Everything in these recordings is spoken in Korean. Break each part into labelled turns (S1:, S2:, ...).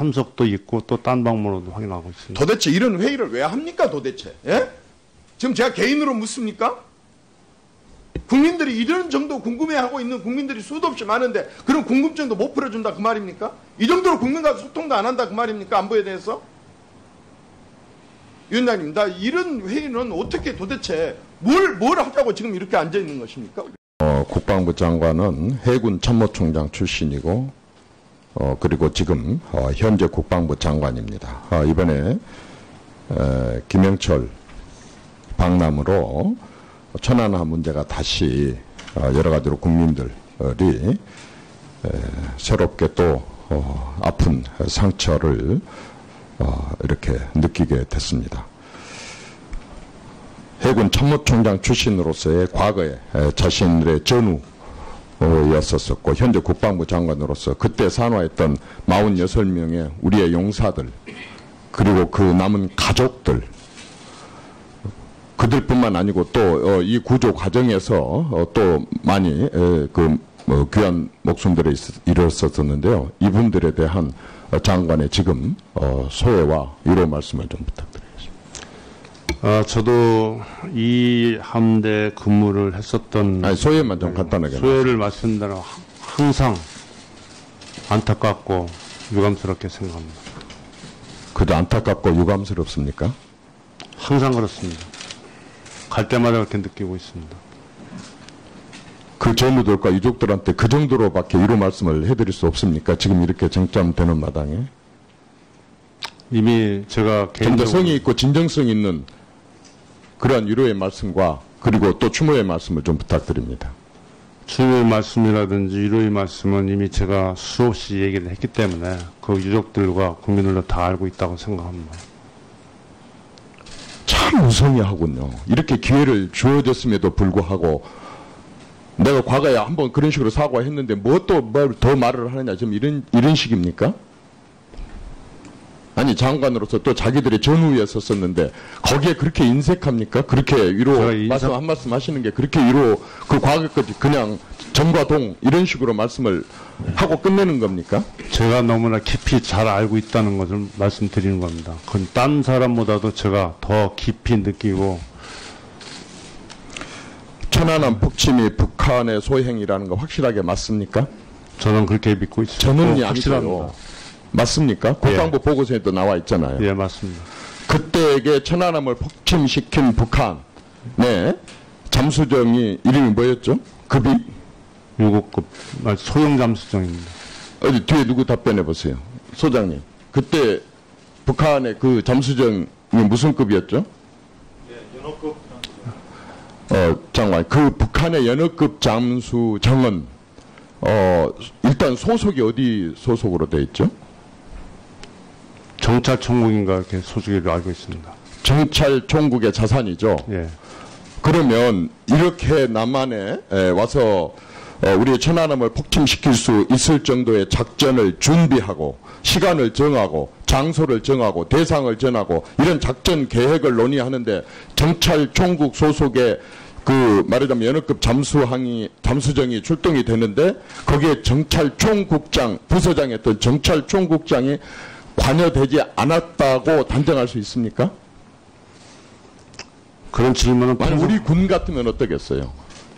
S1: 참석도 있고 또 딴 방문으로도 확인하고 있습니다.
S2: 도대체 이런 회의를 왜 합니까 도대체? 예? 지금 제가 개인으로 묻습니까? 국민들이 이런 정도 궁금해하고 있는 국민들이 수도 없이 많은데 그런 궁금증도 못 풀어준다 그 말입니까? 이 정도로 국민과 소통도 안 한다 그 말입니까? 안보에 대해서? 위원장님, 나 이런 회의는 어떻게 도대체 뭘 하자고 지금 이렇게 앉아있는 것입니까?
S3: 국방부 장관은 해군 참모총장 출신이고 그리고 지금 현재 국방부 장관입니다. 이번에 김영철 방남으로 천안함 문제가 다시 여러 가지로 국민들이 새롭게 또 아픈 상처를 이렇게 느끼게 됐습니다. 해군 참모총장 출신으로서의 과거에 자신들의 전우였었고 현재 국방부 장관으로서 그때 산화했던 46명의 우리의 용사들 그리고 그 남은 가족들 그들뿐만 아니고 또 이 구조 과정에서 또 많이 귀한 목숨들이 일었었는데요. 이분들에 대한 장관의 지금 소회와 위로 말씀을 좀 부탁드리겠습니다.
S1: 저도 이 함대 근무를 했었던
S3: 소회만 좀 간단하게
S1: 소회를 말씀드리면 항상 안타깝고 유감스럽게 생각합니다.
S3: 그도 안타깝고 유감스럽습니까?
S1: 항상 그렇습니다. 갈 때마다 그렇게 느끼고 있습니다.
S3: 그 전우들과 유족들한테 그 정도로밖에 위로 말씀을 해드릴 수 없습니까? 지금 이렇게 쟁점되는 마당에.
S1: 이미 제가
S3: 좀 더 성의 있고 진정성 있는 그러한 위로의 말씀과 그리고 또 추모의 말씀을 좀 부탁드립니다.
S1: 추모의 말씀이라든지 위로의 말씀은 이미 제가 수없이 얘기를 했기 때문에 그 유족들과 국민들도 다 알고 있다고 생각합니다.
S3: 참 무성의하군요. 이렇게 기회를 주어졌음에도 불구하고 내가 과거에 한번 그런 식으로 사과했는데 뭐 또 뭘 더 말을 하느냐 지금 이런 식입니까? 아니 장관으로서 또 자기들의 전후였었는데 거기에 그렇게 인색합니까? 그렇게 위로 말씀 한 말씀 하시는 게 그렇게 위로 그 과거까지 그냥 정과 동 이런 식으로 말씀을 하고 끝내는 겁니까?
S1: 제가 너무나 깊이 잘 알고 있다는 것을 말씀드리는 겁니다. 그건 딴 사람보다도 제가 더 깊이 느끼고
S3: 천안함 폭침이 북한의 소행이라는 거 확실하게 맞습니까?
S1: 저는 그렇게 믿고 있습니다.
S3: 저는
S1: 확실합니다.
S3: 맞습니까? 국방부 보고서에도 나와 있잖아요.
S1: 예, 맞습니다.
S3: 그때에게 천안함을 폭침시킨 북한의 잠수정이 이름이 뭐였죠? 급이?
S1: 6호급 소형 잠수정입니다.
S3: 어디 뒤에 누구 답변해 보세요. 소장님. 그때 북한의 그 잠수정이 무슨 급이었죠?
S1: 예, 연호급.
S3: 장관. 그 북한의 연호급 잠수정은 일단 소속이 어디 소속으로 돼 있죠?
S1: 정찰총국인가 이렇게 소속으로 알고 있습니다.
S3: 정찰총국의 자산이죠.
S1: 예.
S3: 그러면 이렇게 남한에 와서 우리의 천안함을 폭침시킬 수 있을 정도의 작전을 준비하고 시간을 정하고 장소를 정하고 대상을 정하고 이런 작전 계획을 논의하는데 정찰총국 소속의 그 말하자면 연호급 잠수정이 출동이 되는데 거기에 정찰총국장 부서장이었던 정찰총국장이 관여되지 않았다고 단정할 수 있습니까?
S1: 그런 질문은
S3: 만약 우리 군 같으면 어떠겠어요?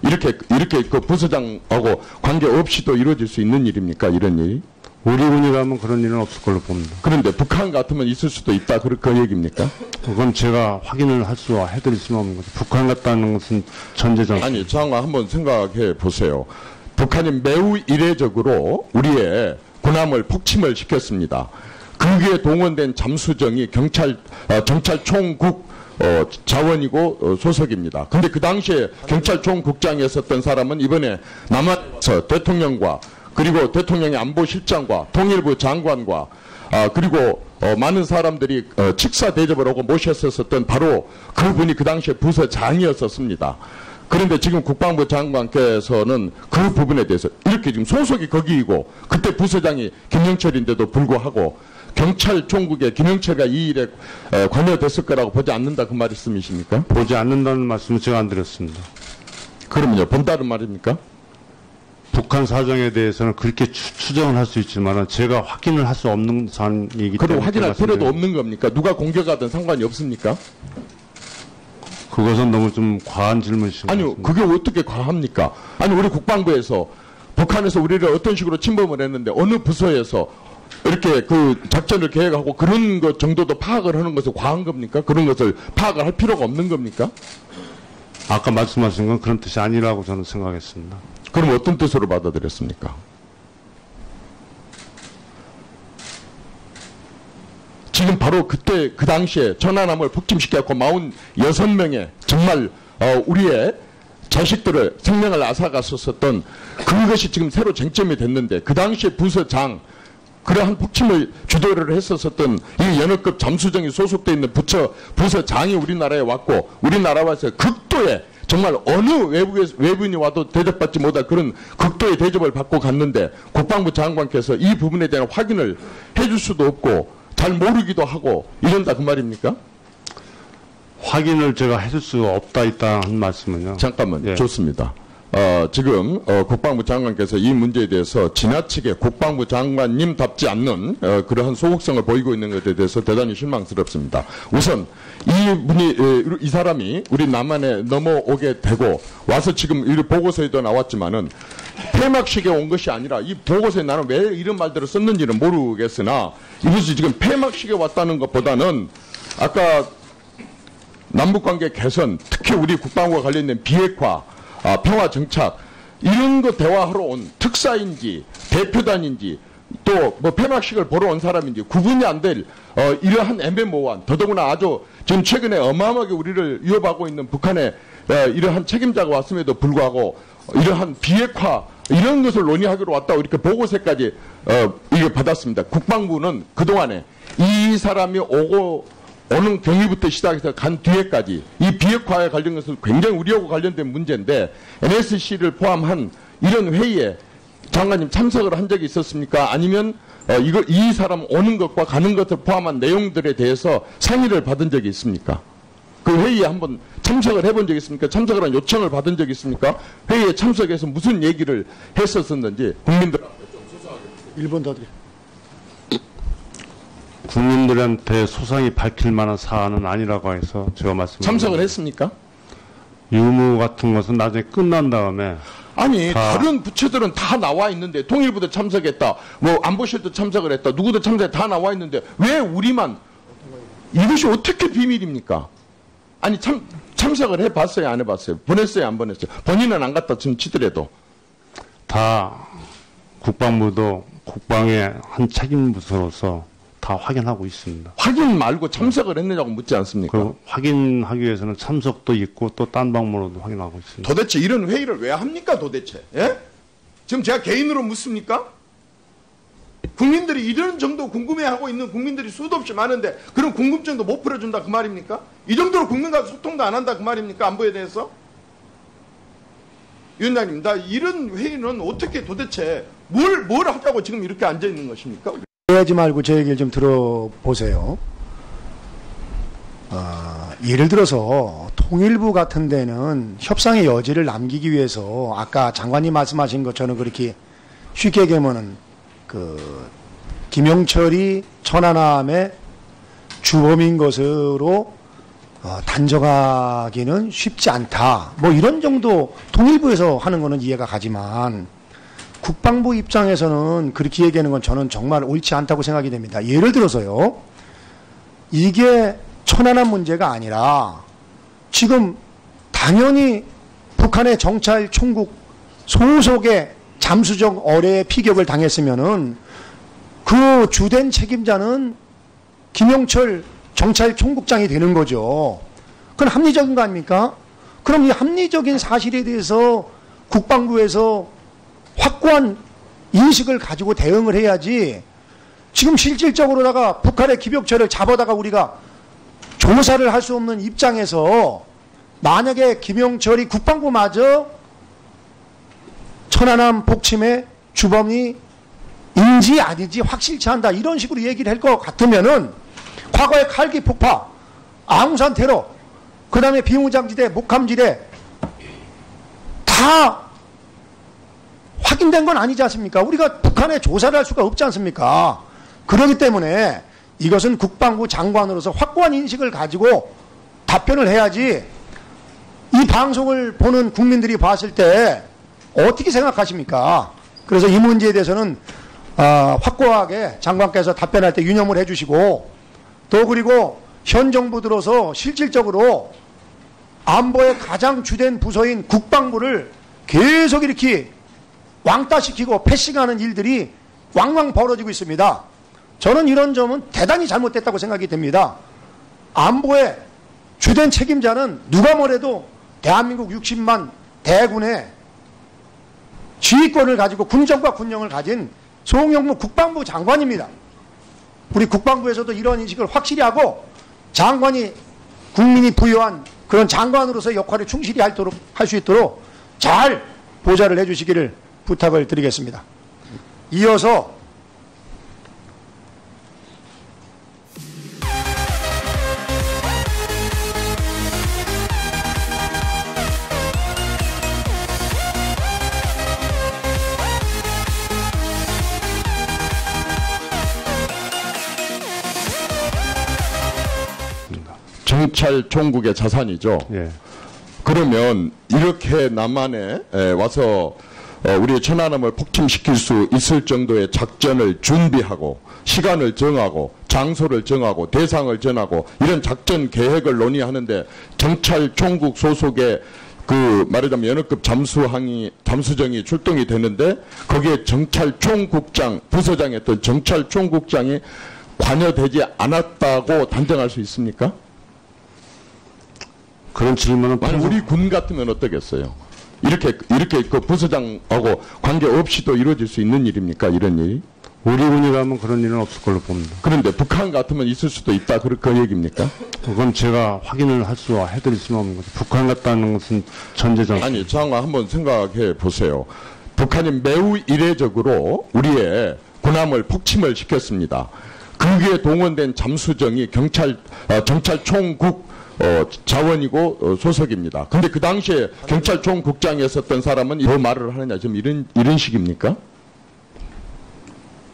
S3: 이렇게 그 부서장하고 관계 없이도 이루어질 수 있는 일입니까? 이런 일이?
S1: 우리 군이라면 그런 일은 없을 걸로 봅니다.
S3: 그런데 북한 같으면 있을 수도 있다 그 얘기입니까?
S1: 그건 제가 확인을 해드릴 수는 없는 거죠. 북한 같다는 것은 전제적.
S3: 아니 장관 한번 생각해 보세요. 북한이 매우 이례적으로 우리의 군함을 폭침을 시켰습니다. 그게 동원된 잠수정이 정찰총국 자원이고 소속입니다. 근데 그 당시에 경찰총국장이었던 사람은 이번에 남한에서 대통령과 그리고 대통령의 안보실장과 통일부 장관과 그리고 많은 사람들이 직사 대접을 하고 모셨었던 바로 그분이 그 당시에 부서장이었었습니다. 그런데 지금 국방부 장관께서는 그 부분에 대해서 이렇게 지금 소속이 거기이고 그때 부서장이 김영철인데도 불구하고 경찰총국에 김영철가 이 일에 관여됐을 거라고 보지 않는다 그 말씀이십니까?
S1: 보지 않는다는 말씀을 제가 안 드렸습니다.
S3: 그러면요 본다는 말입니까?
S1: 북한 사정에 대해서는 그렇게 추정을 할 수 있지만 제가 확인을 할 수 없는 사안이기 때문에
S3: 그럼 확인할 필요도
S1: 말씀드려요.
S3: 없는 겁니까? 누가 공격하든 상관이 없습니까?
S1: 그것은 너무 좀 과한 질문이신 것
S3: 아니요,
S1: 같습니다.
S3: 그게 어떻게 과합니까? 아니, 우리 국방부에서 북한에서 우리를 어떤 식으로 침범을 했는데 어느 부서에서 이렇게 그 작전을 계획하고 그런 것 정도도 파악을 하는 것은 과한 겁니까? 그런 것을 파악을 할 필요가 없는 겁니까?
S1: 아까 말씀하신 건 그런 뜻이 아니라고 저는 생각했습니다.
S3: 그럼 어떤 뜻으로 받아들였습니까? 지금 바로 그때 그 당시에 천안함을 폭침시켜갖고 46명의 정말 우리의 자식들을 생명을 앗아갔었던 그것이 지금 새로 쟁점이 됐는데 그 당시에 부서장 그러한 폭침을 주도를 했었었던 이 연합급 잠수정이 소속되어 있는 부서장이 우리나라에 왔고 우리나라에서 극도의 정말 어느 외부인이 와도 대접받지 못할 그런 극도의 대접을 받고 갔는데 국방부 장관께서 이 부분에 대한 확인을 해줄 수도 없고 잘 모르기도 하고 이런다 그 말입니까?
S1: 확인을 제가 해줄 수가 없다 있다 한 말씀은요.
S3: 잠깐만
S1: 예.
S3: 좋습니다. 지금 국방부 장관께서 이 문제에 대해서 지나치게 국방부 장관님답지 않는 그러한 소극성을 보이고 있는 것에 대해서 대단히 실망스럽습니다. 우선 이 사람이 우리 남한에 넘어오게 되고 와서 지금 이 보고서에도 나왔지만은 폐막식에 온 것이 아니라 이 보고서에 나는 왜 이런 말들을 썼는지는 모르겠으나 이것이 지금 폐막식에 왔다는 것보다는 아까 남북관계 개선, 특히 우리 국방부와 관련된 비핵화, 평화 정착 이런 거 대화하러 온 특사인지 대표단인지 또 뭐 폐막식을 보러 온 사람인지 구분이 안 될 이러한 애매모호한 더더구나 아주 지금 최근에 어마어마하게 우리를 위협하고 있는 북한의 이러한 책임자가 왔음에도 불구하고 이러한 비핵화 이런 것을 논의하기로 왔다고 이렇게 보고서까지 이게 받았습니다. 국방부는 그동안에 이 사람이 오는 경위부터 시작해서 간 뒤에까지 이 비핵화에 관련 것은 굉장히 우리하고 관련된 문제인데 NSC를 포함한 이런 회의에 장관님 참석을 한 적이 있었습니까? 아니면 이 사람 오는 것과 가는 것을 포함한 내용들에 대해서 상의를 받은 적이 있습니까? 그 회의에 한번 참석을 해본 적이 있습니까? 참석을 한 요청을 받은 적이 있습니까? 회의에 참석해서 무슨 얘기를 했었었는지 국민들
S4: 1분 더 드려.
S1: 국민들한테 소상히 밝힐 만한 사안은 아니라고 해서 제가 말씀드립니다.
S3: 참석을 했습니까?
S1: 유무 같은 것은 나중에 끝난 다음에
S3: 아니 다른 부처들은 다 나와 있는데 통일부도 참석했다 뭐 안보실도 참석을 했다 누구도 참석했다 다 나와 있는데 왜 우리만 이것이 어떻게 비밀입니까? 아니 참석을 해봤어요 안 해봤어요? 보냈어요 안 보냈어요? 본인은 안 갔다 지금 치더라도
S1: 다 국방부도 국방의 한 책임부서로서 다 확인하고 있습니다.
S3: 확인 말고 참석을 했느냐고 묻지 않습니까?
S1: 그 확인하기 위해서는 참석도 있고 또 딴 방법으로도 확인하고 있습니다.
S2: 도대체 이런 회의를 왜 합니까 도대체? 예? 지금 제가 개인으로 묻습니까? 국민들이 이런 정도 궁금해하고 있는 국민들이 수도 없이 많은데 그런 궁금증도 못 풀어준다 그 말입니까? 이 정도로 국민과 소통도 안 한다 그 말입니까? 안보에 대해서? 위원장님 나 이런 회의는 어떻게 도대체 뭘 하자고 지금 이렇게 앉아 있는 것입니까?
S4: 하지 말고 제 얘기를 좀 들어보세요. 예를 들어서 통일부 같은 데는 협상의 여지를 남기기 위해서 아까 장관님 말씀하신 것처럼 그렇게 쉽게 얘기하면은 그 김영철이 천안함의 주범인 것으로 단정하기는 쉽지 않다. 뭐 이런 정도 통일부에서 하는 거는 이해가 가지만 국방부 입장에서는 그렇게 얘기하는 건 저는 정말 옳지 않다고 생각이 됩니다. 예를 들어서요. 이게 천안함 문제가 아니라 지금 당연히 북한의 정찰 총국 소속의 잠수정 어뢰에 피격을 당했으면은 그 주된 책임자는 김영철 정찰 총국장이 되는 거죠. 그건 합리적인 거 아닙니까? 그럼 이 합리적인 사실에 대해서 국방부에서 확고한 인식을 가지고 대응을 해야지 지금 실질적으로다가 북한의 기벽체를 잡아다가 우리가 조사를 할 수 없는 입장에서 만약에 김영철이 국방부마저 천안함 폭침의 주범이 인지 아닌지 확실치 않다 이런 식으로 얘기를 할 것 같으면은 과거의 칼기 폭파, 아웅산 테러, 그 다음에 비무장지대, 목함지대 다 확인된 건 아니지 않습니까? 우리가 북한에 조사를 할 수가 없지 않습니까? 그렇기 때문에 이것은 국방부 장관으로서 확고한 인식을 가지고 답변을 해야지 이 방송을 보는 국민들이 봤을 때 어떻게 생각하십니까? 그래서 이 문제에 대해서는 확고하게 장관께서 답변할 때 유념을 해주시고 또 그리고 현 정부 들어서 실질적으로 안보의 가장 주된 부서인 국방부를 계속 이렇게 왕따시키고 패싱하는 일들이 왕왕 벌어지고 있습니다. 저는 이런 점은 대단히 잘못됐다고 생각이 됩니다. 안보의 주된 책임자는 누가 뭐래도 대한민국 60만 대군의 지휘권을 가지고 군정과 군령을 가진 송영무 국방부 장관입니다. 우리 국방부에서도 이런 인식을 확실히 하고 장관이 국민이 부여한 그런 장관으로서의 역할을 충실히 할 수 있도록 잘 보좌를 해주시기를 부탁을 드리겠습니다. 이어서
S3: 정찰 총국의 자산이죠.
S1: 예.
S3: 그러면 이렇게 남한에 와서 우리의 천안함을 폭침시킬 수 있을 정도의 작전을 준비하고 시간을 정하고 장소를 정하고 대상을 정하고 이런 작전 계획을 논의하는데 정찰 총국 소속의 그 말하자면 연합급 잠수정이 출동이 되는데 거기에 정찰 총국장 부서장이었던 정찰 총국장이 관여되지 않았다고 단정할 수 있습니까?
S1: 그런 질문은
S3: 아니, 우리 군 같으면 어떠겠어요? 이렇게 그 부서장하고 관계 없이도 이루어질 수 있는 일입니까? 이런 일이?
S1: 우리 군이라면 그런 일은 없을 걸로 봅니다.
S3: 그런데 북한 같으면 있을 수도 있다. 그 얘기입니까?
S1: 그건 제가 확인을 해드릴 수는 없는 거죠. 북한 같다는 것은 전제적.
S3: 아니, 장관 한번 생각해 보세요. 북한이 매우 이례적으로 우리의 군함을 폭침을 시켰습니다. 거기에 동원된 잠수정이 경찰총국 자원이고 소속입니다. 근데 그 당시에 경찰총국장에 있었던 사람은 더 말을 하느냐, 지금 이런 식입니까?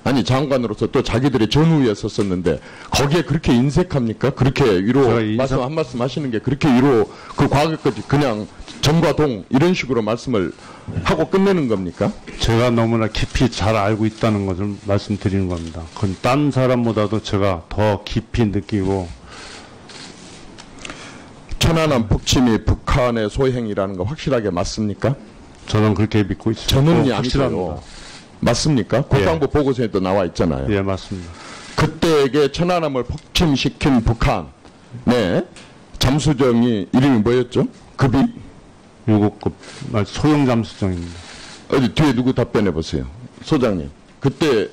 S3: 아니, 장관으로서 또 자기들의 전후에 썼었는데 거기에 그렇게 인색합니까? 그렇게 위로 한 말씀 하시는 게 그렇게 위로 그 과거까지 그냥 정과 동 이런 식으로 말씀을 하고 끝내는 겁니까?
S1: 제가 너무나 깊이 잘 알고 있다는 것을 말씀드리는 겁니다. 그건 딴 사람보다도 제가 더 깊이 느끼고.
S3: 천안함 폭침이 북한의 소행이라는 거 확실하게 맞습니까?
S1: 저는 그렇게 믿고 있습니다.
S3: 저는이
S1: 확실합니다.
S3: 아니고요. 맞습니까? 국방부 보고서에도 나와 있잖아요.
S1: 예, 맞습니다.
S3: 그때에게 천안함을 폭침시킨 북한의 잠수정이 이름이 뭐였죠? 급이?
S1: 6호급 소형 잠수정입니다.
S3: 어디 뒤에 누구 답변해 보세요. 소장님. 그때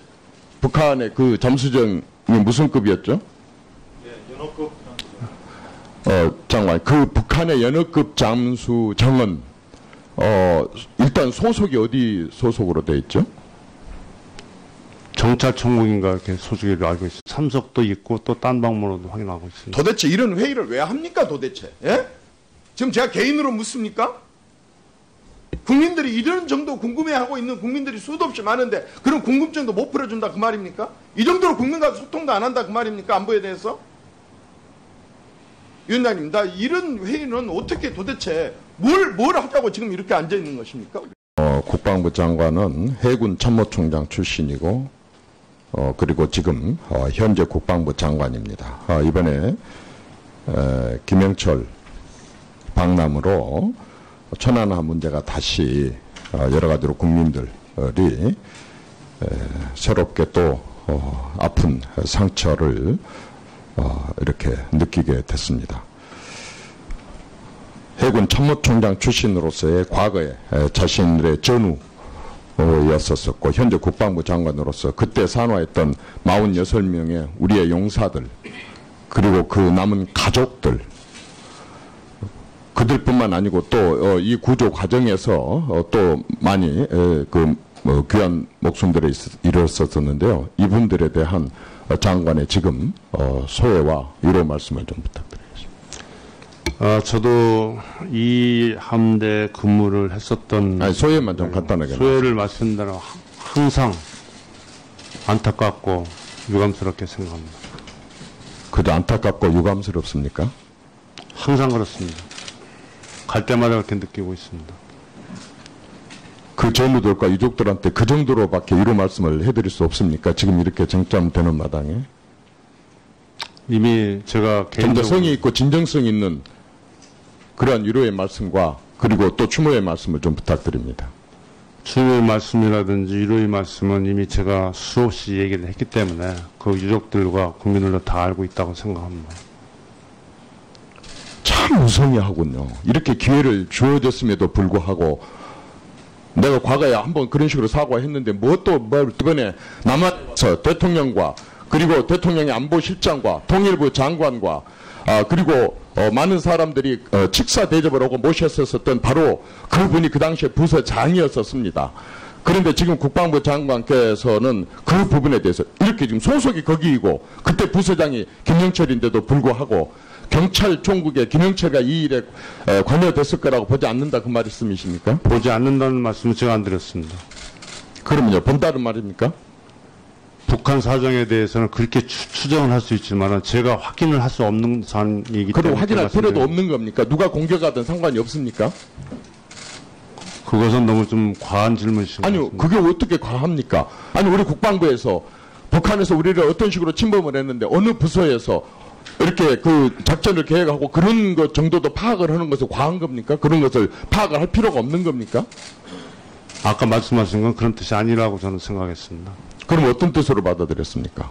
S3: 북한의 그 잠수정이 무슨 급이었죠?
S5: 예, 연호급.
S3: 장관. 그 북한의 연어급 잠수정은 일단 소속이 어디 소속으로 돼 있죠?
S1: 정찰총국인가 이렇게 소식을 알고 있습니다. 삼석도 있고 또 딴 방문으로도 확인하고 있습니다.
S2: 도대체 이런 회의를 왜 합니까 도대체? 예? 지금 제가 개인으로 묻습니까? 국민들이 이런 정도 궁금해하고 있는 국민들이 수도 없이 많은데 그런 궁금증도 못 풀어준다 그 말입니까? 이 정도로 국민과 소통도 안 한다 그 말입니까? 안보에 대해서? 위원장님, 나 이런 회의는 어떻게 도대체 뭘 하자고 지금 이렇게 앉아 있는 것입니까?
S3: 국방부 장관은 해군 참모총장 출신이고 그리고 지금 현재 국방부 장관입니다. 이번에 김영철 방남으로 천안함 문제가 다시 여러 가지로 국민들이 새롭게 또 아픈 상처를 이렇게 느끼게 됐습니다. 해군 참모총장 출신으로서의 과거에 자신들의 전우였었고 현재 국방부 장관으로서 그때 산화했던 46명의 우리의 용사들 그리고 그 남은 가족들 그들뿐만 아니고 또 이 구조 과정에서 또 많이 귀한 목숨들이 잃었었는데요. 이분들에 대한 장관의 지금 소회와 위로 말씀을 좀 부탁드리겠습니다.
S1: 저도 이 함대 근무를 했었던
S3: 아니, 소회만 좀 간단하게.
S1: 소회를 말씀드리면 항상 안타깝고 유감스럽게 생각합니다.
S3: 그도 안타깝고 유감스럽습니까?
S1: 항상 그렇습니다. 갈 때마다 그렇게 느끼고 있습니다.
S3: 그 전우들과 유족들한테 그 정도로밖에 위로 말씀을 해드릴 수 없습니까? 지금 이렇게 쟁점되는 마당에.
S1: 이미 제가
S3: 좀 더
S1: 개인적으로
S3: 성의 있고 진정성 있는 그러한 위로의 말씀과 그리고 또 추모의 말씀을 좀 부탁드립니다.
S1: 추모의 말씀이라든지 위로의 말씀은 이미 제가 수없이 얘기를 했기 때문에 그 유족들과 국민들도 다 알고 있다고 생각합니다.
S3: 참 무성의하군요. 이렇게 기회를 주어졌음에도 불구하고 내가 과거에 한번 그런 식으로 사과했는데 이번에 남한에서 대통령과 그리고 대통령의 안보실장과 통일부 장관과 그리고 많은 사람들이 직사 대접을 하고 모셨었던 바로 그분이 그 당시에 부서장이었었습니다. 그런데 지금 국방부 장관께서는 그 부분에 대해서 이렇게 지금 소속이 거기이고 그때 부서장이 김영철인데도 불구하고 경찰 총국에 김영철가 이 일에 관여됐을 거라고 보지 않는다 그 말씀이십니까?
S1: 보지 않는다는 말씀을 제가 안 드렸습니다.
S3: 그러면요 본다는 말입니까?
S1: 북한 사정에 대해서는 그렇게 추정을 할 수 있지만 제가 확인을 할 수 없는 사안이기 때문에
S3: 그럼 확인할 필요도
S1: 말씀드립니다.
S3: 없는 겁니까? 누가 공격하든 상관이 없습니까?
S1: 그것은 너무 좀 과한 질문이신 것
S3: 아니요,
S1: 같습니다.
S3: 그게 어떻게 과합니까? 아니, 우리 국방부에서 북한에서 우리를 어떤 식으로 침범을 했는데 어느 부서에서 이렇게 그 작전을 계획하고 그런 것 정도도 파악을 하는 것은 과한 겁니까? 그런 것을 파악을 할 필요가 없는 겁니까?
S1: 아까 말씀하신 건 그런 뜻이 아니라고 저는 생각했습니다.
S3: 그럼 어떤 뜻으로 받아들였습니까?